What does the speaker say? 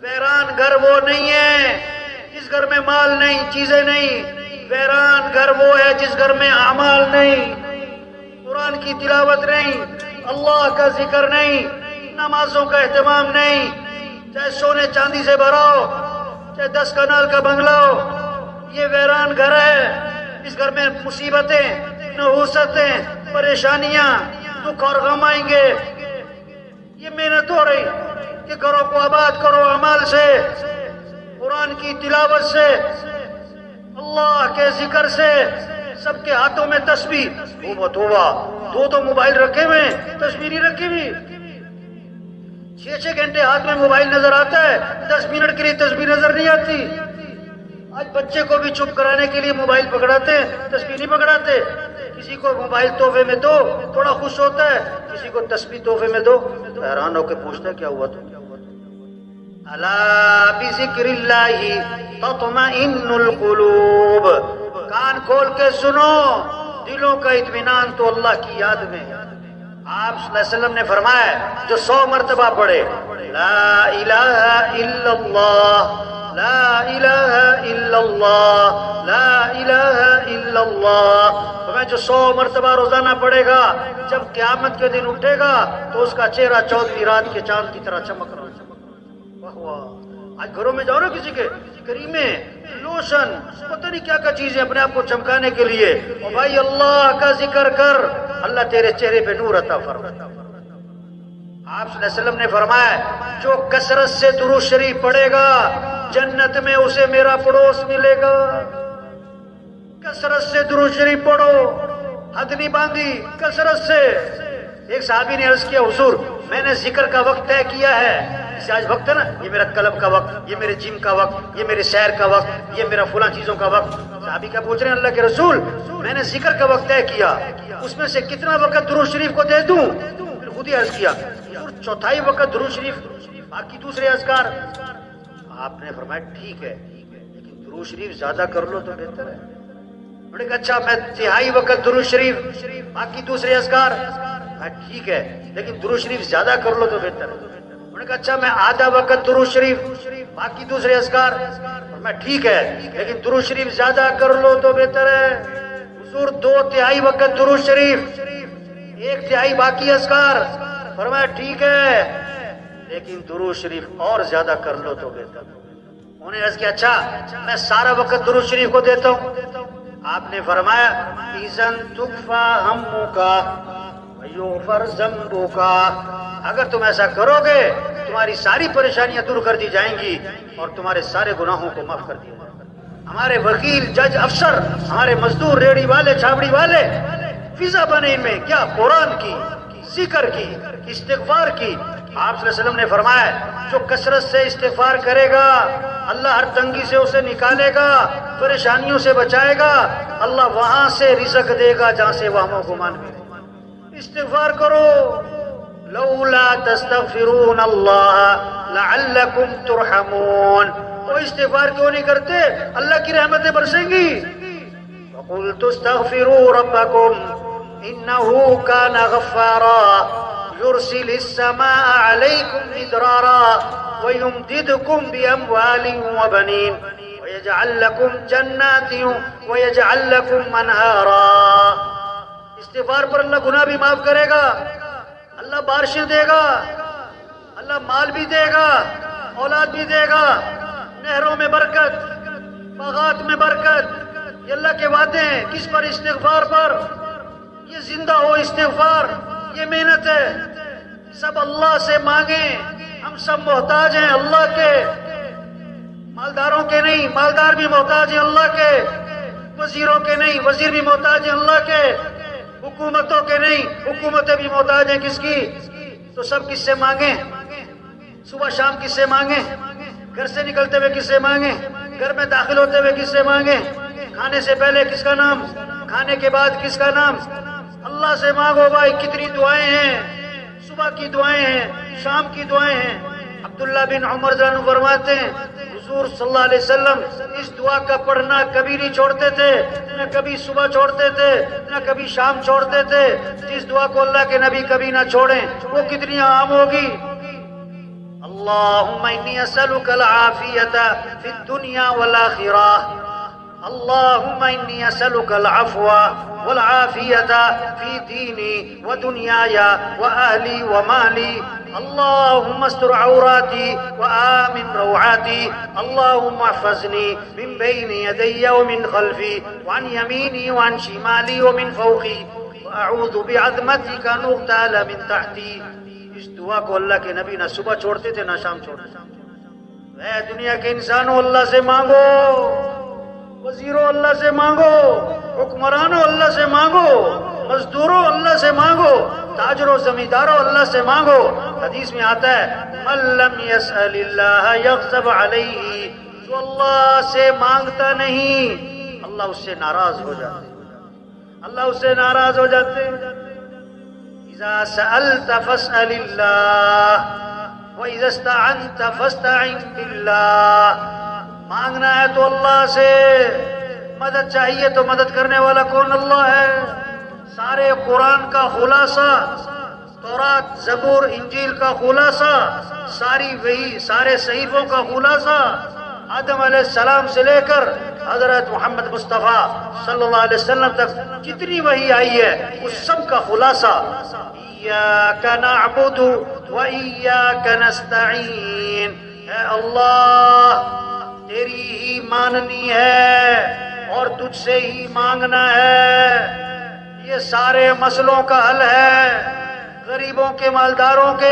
ویران گھر وہ نہیں ہے جس گھر میں مال نہیں، چیزیں نہیں. ویران گھر وہ ہے جس گھر میں اعمال نہیں، قرآن کی تلاوت نہیں، اللہ کا ذکر نہیں، نمازوں کا اہتمام نہیں. چاہے سونے چاندی سے بھرا ہو، چاہے 10 کنال کا بنگلہ ہو، یہ ویران گھر ہے. اس گھر میں مصیبتیں، نحوستیں، پریشانیاں، دکھ اور غم آئیں گے. یہ محنت ہو رہی کہ گھروں کو آباد کرو اعمال سے، قرآن کی تلاوت سے، اللہ کے ذکر سے. سب کے ہاتھوں میں تسبیح. توبہ توبہ، دو موبائل رکھے ہوئے ہیں، تسبیح نہیں رکھی ہوئی. 6 گھنٹے ہاتھ میں موبائل نظر آتا ہے، 10 منٹ کے لیے تسبیح نظر نہیں آتی. آج بچے کو بھی چپ کرانے کے لیے موبائل پکڑاتے ہیں، تسبیح نہیں پکڑاتے. کسی کو موبائل تحفے میں دو تھوڑا خوش ہوتا ہے، کسی کو تسبیح تحفے میں دو حیران ہو کے پوچھتا ہے کیا ہوا تو. الا بذکر اللہ تطمئن القلوب. کان کھول کے سنو، دلوں کا اطمینان تو اللہ کی یاد میں. آپ صلی اللہ علیہ وسلم نے فرمایا جو 100 مرتبہ پڑھے لا الہ الا اللہ، لا الہ الا اللہ، لا الہ الا اللہ، فرمایا جو 100 مرتبہ روزانہ پڑھے گا، جب قیامت کے دن اٹھے گا تو اس کا چہرہ 14ویں رات کے چاند کی طرح چمک رہا. واہ واہ. آج گھروں میں جاؤ نا کسی کے، کریمیں، لوشن، پتہ نہیں کیا کیا چیزیں اپنے آپ کو چمکانے کے لیے. اور بھائی اللہ کا ذکر کر، اللہ تیرے چہرے پہ نور عطا فرمائے. آپ صلی اللہ علیہ وسلم نے فرمایا جو کثرت سے درود شریف پڑھے گا جنت میں اسے میرا پڑوس ملے گا. کثرت سے درود شریف پڑھو، حد نہیں باندھی، کثرت سے. ایک صحابی نے عرض کیا حضور میں نے ذکر کا وقت طے کیا ہے. جیسے آج وقت ہے نا، یہ میرا کلب کا وقت، یہ میرے جم کا وقت، یہ میرے سیر کا وقت، یہ میرا فلاں چیزوں کا وقت. صحابی کیا پوچھ رہے ہیں اللہ کے رسول میں نے ذکر کا وقت طے کیا، اس میں سے کتنا وقت درود شریف کو دے دوں؟ پھر خود ہی عرض کیا حضور 1/4 وقت درود شریف، باقی دوسرے اذکار. آپ نے فرمایا ٹھیک ہے لیکن درود شریف زیادہ کر لو تو بہتر ہے. انہوں نے کہا اچھا میں 1/2 وقت درود شریف، باقی دوسرے اذکار. ٹھیک ہے لیکن درود شریف زیادہ کر لو تو بہتر ہے. انہوں نے کہا اچھا میں آدھا وقت درود شریف، باقی دوسرے اذکار. میں ٹھیک ہے لیکن درود شریف زیادہ کر لو تو بہتر ہے. حضور 2/3 وقت درود شریف، 1/3 باقی اذکار. فرمایا ٹھیک ہے لیکن درود شریف اور زیادہ کر لو تو بہتر. انہوں نے عرض کیا اچھا میں سارا وقت درود شریف کو دیتا ہوں. آپ نے فرمایا اذن تکفی ہمک ویغفر ذنبک. اگر تم ایسا کرو گے تمہاری ساری پریشانیاں دور کر دی جائیں گی اور تمہارے سارے گناہوں کو معاف کر دیا جائے گا. ہمارے وکیل، جج، افسر، ہمارے مزدور، ریڑھی والے، چھاپڑی والے فضا بنے ان میں کیا؟ قرآن کی، ذکر کی، استغفار کی. آپ صلی اللہ علیہ وسلم نے فرمایا جو کثرت سے استغفار کرے گا اللہ ہر تنگی سے اسے نکالے گا، پریشانیوں سے بچائے گا. اللہ وہاں سے رزق دے گا جہاں سے وہم و گمان بھی. استغفار کرو. لولا تستغفرون اللہ لعلکم ترحمون. وہ استغفار کیوں نہیں کرتے؟ اللہ کی رحمتیں برسیں گی. وقلت استغفروا ربکم انه كان غفارا يرسل السماء عليكم مدرارا ويمددكم بأموال وبنين ويجعل لكم جنات ويجعل لكم انهارا. استغفار پر اللہ گناہ بھی معاف کرے گا، اللہ بارشیں دے گا، اللہ مال بھی دے گا، اولاد بھی دے گا، نہروں میں برکت، باغات میں برکت. یہ اللہ کے وعدے ہیں. کس پر؟ استغفار پر. یہ زندہ ہو استغفار، یہ محنت ہے. سب اللہ سے مانگیں. ہم سب محتاج ہیں اللہ کے، مالداروں کے نہیں، مالدار بھی محتاج ہیں اللہ کے، وزیروں کے نہیں، وزیر بھی محتاج ہیں اللہ کے، حکومتوں کے نہیں، حکومتیں بھی محتاج ہیں کس کی؟ تو سب کس سے مانگیں؟ صبح شام کس سے مانگیں؟ گھر سے نکلتے ہوئے کس سے مانگیں؟ گھر میں داخل ہوتے ہوئے کس سے مانگیں؟ کھانے سے پہلے کس کا نام؟ کھانے کے بعد کس کا نام؟ اللہ سے مانگو بھائی. کتنی دعائیں ہیں، صبح کی دعائیں ہیں، شام کی دعائیں ہیں. عبداللہ بن عمر رضی اللہ عنہ فرماتے ہیں حضور صلی اللہ علیہ وسلم اس دعا کا پڑھنا کبھی نہیں چھوڑتے تھے، نہ کبھی صبح چھوڑتے تھے نہ کبھی شام چھوڑتے تھے. جس دعا کو اللہ کے نبی کبھی نہ چھوڑیں وہ کتنی عام ہوگی. اللهم إني أسألك العافية في الدنيا والآخرة. اللهم إني أسألك العفو والعافية في ديني ودنياي وأهلي ومالي. اللهم استر عوراتي وآمن روعاتي. اللهم احفظني من بين يدي ومن خلفي وعن يميني وعن شمالي ومن فوقي وأعوذ بعظمتك أن أغتال من تحتي. اس دعا کو اللہ کے نبی نہ صبح چھوڑتے تھے نہ شام چھوڑتے تھے. اے دنیا کے انسانوں اللہ سے مانگو، وزیروں اللہ سے مانگو، حکمرانوں اللہ سے مانگو، مزدوروں اللہ سے مانگو، تاجروں زمینداروں اللہ سے مانگو. حدیث میں آتا ہے من لم يسأل اللہ یغضب علیہ، جو اللہ سے مانگتا نہیں اللہ اس سے ناراض ہو جاتے، اللہ اس سے ناراض ہو جاتے. اذا سألت فاسأل اللہ وَإِذَا اسْتَعَنْتَ فَاسْتَعِنْ بِاللَّهِ. مانگنا ہے تو اللہ سے، مدد چاہیے تو مدد کرنے والا کون؟ اللہ ہے. سارے قرآن کا خلاصہ، تورات زبور انجیل کا خلاصہ، ساری وحی، سارے صحیفوں کا خلاصہ، آدم علیہ السلام سے لے کر حضرت محمد مصطفیٰ صلی اللہ علیہ وسلم تک جتنی وحی آئی ہے اس سب کا خلاصہ ایاک نعبد و ایاک نستعین. اے اللہ تیری ہی ماننی ہے اور تجھ سے ہی مانگنا ہے. یہ سارے مسئلوں کا حل ہے، غریبوں کے، مالداروں کے،